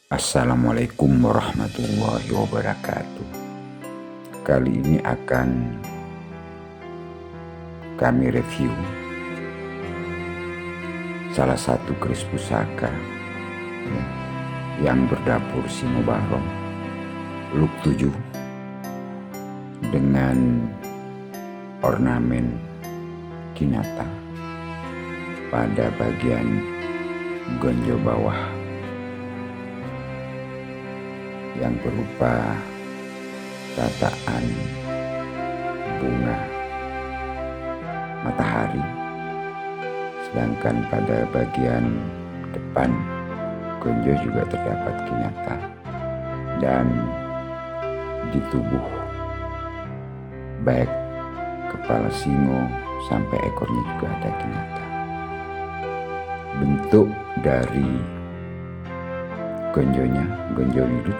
Assalamualaikum warahmatullahi wabarakatuh. Kali ini akan kami review salah satu keris pusaka yang berdapur Singo Barong Look 7 dengan ornamen kinata pada bagian gonjo bawah yang berupa tataan bunga matahari, sedangkan pada bagian depan gonjo juga terdapat kinata, dan di tubuh baik kepala singo sampai ekornya juga ada kinata. Bentuk dari gonjonya, gonjo widut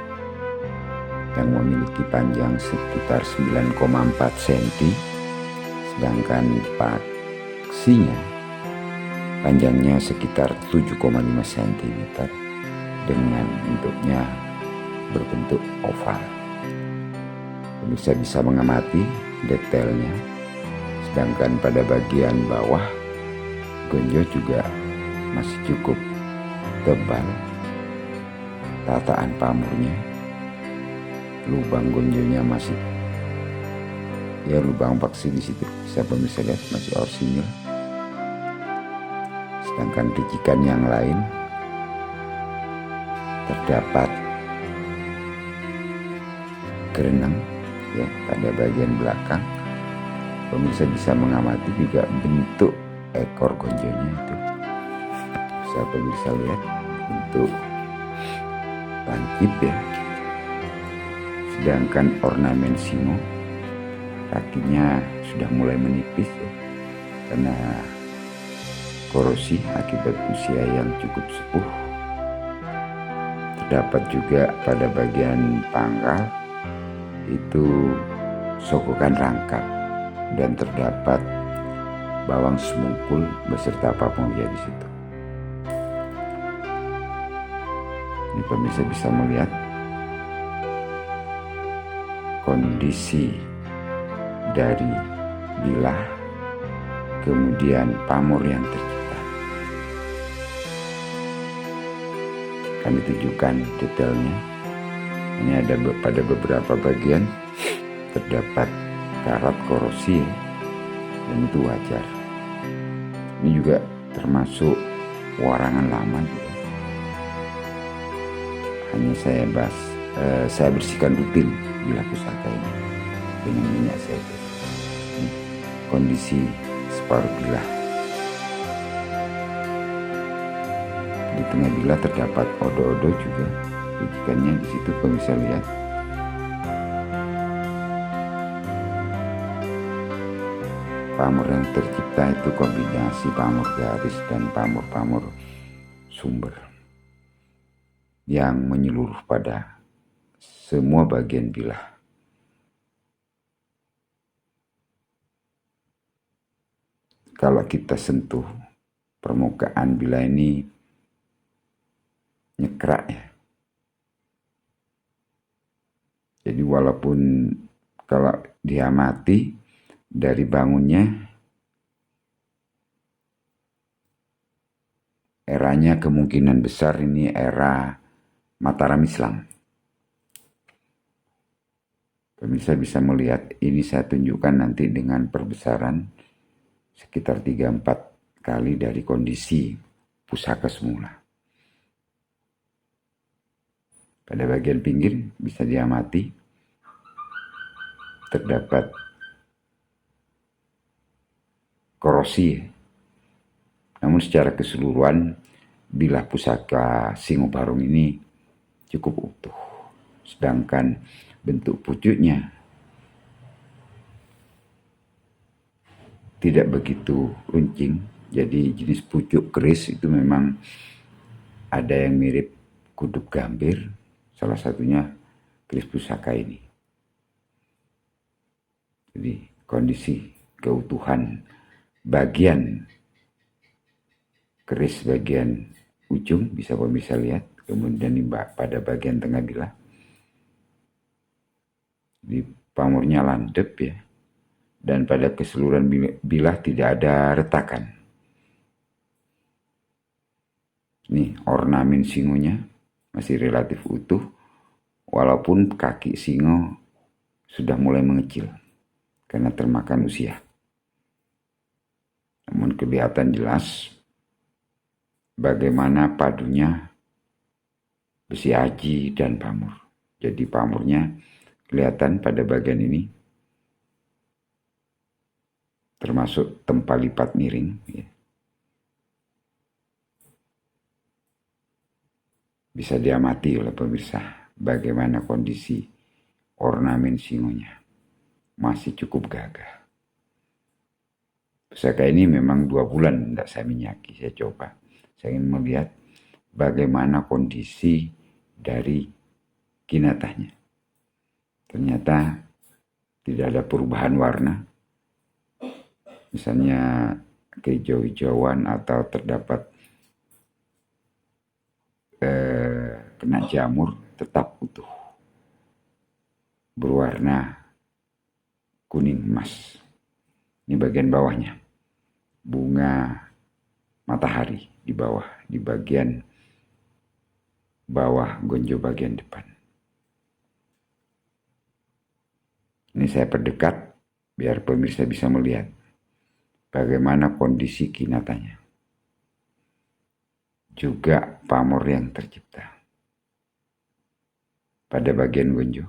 yang memiliki panjang sekitar 9,4 cm, sedangkan paksinya panjangnya sekitar 7,5 cm dengan bentuknya berbentuk oval. Pemirsa bisa mengamati detailnya, sedangkan pada bagian bawah gonjo juga masih cukup tebal. Tataan pamornya, lubang gonjonya masih, lubang paksi di situ bisa pemirsa lihat masih orsinil. Sedangkan ricikan yang lain terdapat gerenang pada bagian belakang. Pemirsa bisa mengamati juga bentuk ekor gonjonya itu. Bisa pemirsa lihat bentuk lancip Sedangkan ornamen singo kakinya sudah mulai menipis karena korosi akibat usia yang cukup sepuh. Terdapat juga pada bagian pangkal itu sokokan rangkap, dan terdapat bawang semungkul beserta papungnya di situ. Ini pemirsa bisa melihat kondisi dari bilah, kemudian pamor yang tercipta. Kami tunjukkan detailnya. Ini ada pada beberapa bagian terdapat karat korosi, dan itu wajar. Ini juga termasuk warangan lama juga. Hanya saya bersihkan rutin bilah pusaka ini dengan minyak zaitun. Kondisi separuh bilah. Di tengah bilah terdapat odo-odo juga. Ricikannya di situ pemirsa lihat. Pamor yang tercipta itu kombinasi pamor garis dan pamor-pamor sumber yang menyeluruh pada semua bagian bilah. Kalau kita sentuh permukaan bilah ini nyekrak Jadi walaupun kalau diamati dari bangunnya, eranya kemungkinan besar ini era Mataram Islam. Pemirsa bisa melihat, ini saya tunjukkan nanti dengan perbesaran sekitar 3-4 kali dari kondisi pusaka semula. Pada bagian pinggir bisa diamati terdapat korosi, namun secara keseluruhan bilah pusaka Singo Barong ini cukup utuh. Sedangkan bentuk pucuknya tidak begitu runcing. Jadi jenis pucuk keris itu memang ada yang mirip kudup gambir, salah satunya keris pusaka ini. Jadi kondisi keutuhan bagian keris bagian ujung, bisa pemirsa lihat. Kemudian pada bagian tengah bilah. Di pamornya landep ya. Dan pada keseluruhan bilah tidak ada retakan. Nih ornamen singonya masih relatif utuh. Walaupun kaki singo sudah mulai mengecil karena termakan usia. Namun kelihatan jelas bagaimana padunya besi aji dan pamor. Jadi pamornya kelihatan pada bagian ini, termasuk tempat lipat miring. Ya. Bisa diamati oleh pemirsa bagaimana kondisi ornamen singonya. Masih cukup gagah. Pusaka ini memang 2 bulan tidak saya minyaki, saya coba. Saya ingin melihat bagaimana kondisi dari kinatahnya. Ternyata tidak ada perubahan warna. Misalnya kehijau-hijauan atau terdapat kena jamur, tetap utuh. Berwarna kuning emas. Ini bagian bawahnya. Bunga matahari di bawah, di bagian bawah gonjo bagian depan. Ini saya perdekat biar pemirsa bisa melihat bagaimana kondisi kinatanya. Juga pamor yang tercipta pada bagian gonjo.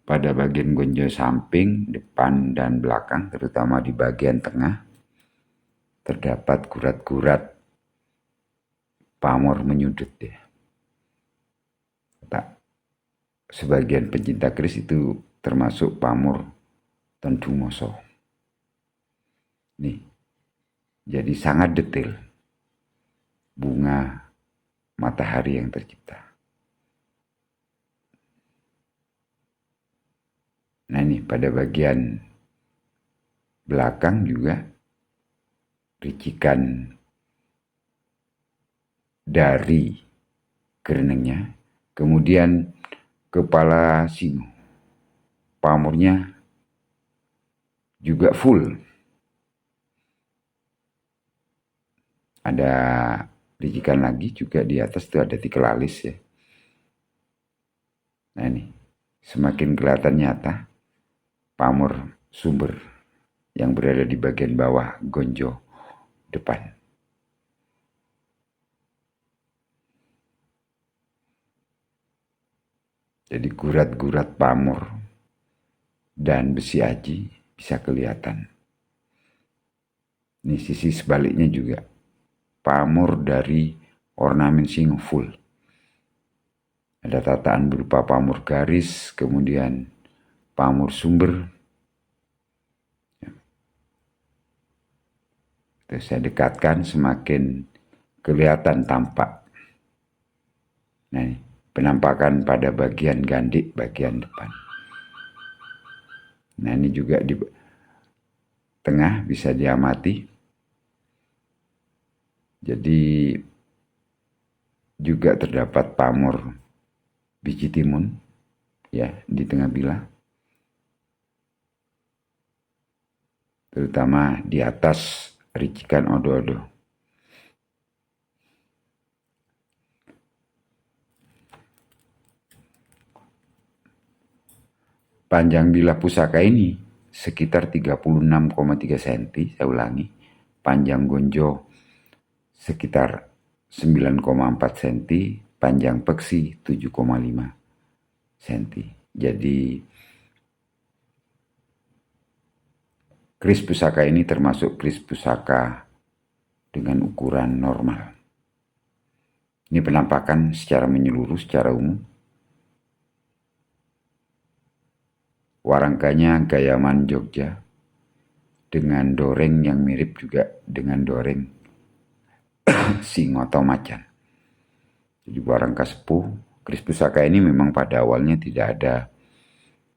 Pada bagian gonjo samping, depan, dan belakang, terutama di bagian tengah, terdapat gurat-gurat pamor menyudut ya. Sebagian pencinta keris itu termasuk pamor tendu moso. Nih, jadi sangat detail bunga matahari yang tercipta. Nah ini pada bagian belakang juga ricikan dari kerenengnya, kemudian kepala singo, pamornya juga full. Ada ricikan lagi juga di atas itu ada tikel alis ya. Nah ini semakin kelihatan nyata pamor sumber yang berada di bagian bawah gonjo depan. Jadi gurat-gurat pamor dan besi aji bisa kelihatan. Ini sisi sebaliknya juga. Pamor dari ornamen singo full. Ada tataan berupa pamor garis, kemudian pamor sumber. Itu saya dekatkan semakin kelihatan tampak. Nah ini penampakan pada bagian gandik bagian depan. Nah ini juga di tengah bisa diamati. Jadi juga terdapat pamor biji timun ya di tengah bilah. Terutama di atas ricikan odo-odo. Panjang bilah pusaka ini sekitar 36,3 cm, saya ulangi. Panjang gonjo sekitar 9,4 cm, panjang peksi 7,5 cm. Jadi keris pusaka ini termasuk keris pusaka dengan ukuran normal. Ini penampakan secara menyeluruh, secara umum. Warangkanya gayaman Jogja dengan doreng yang mirip juga dengan doreng singo atau macan. Jadi warangka sepuh. Keris pusaka ini memang pada awalnya tidak ada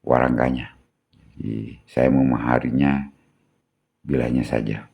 warangkanya. Jadi saya memaharinya bilahnya saja.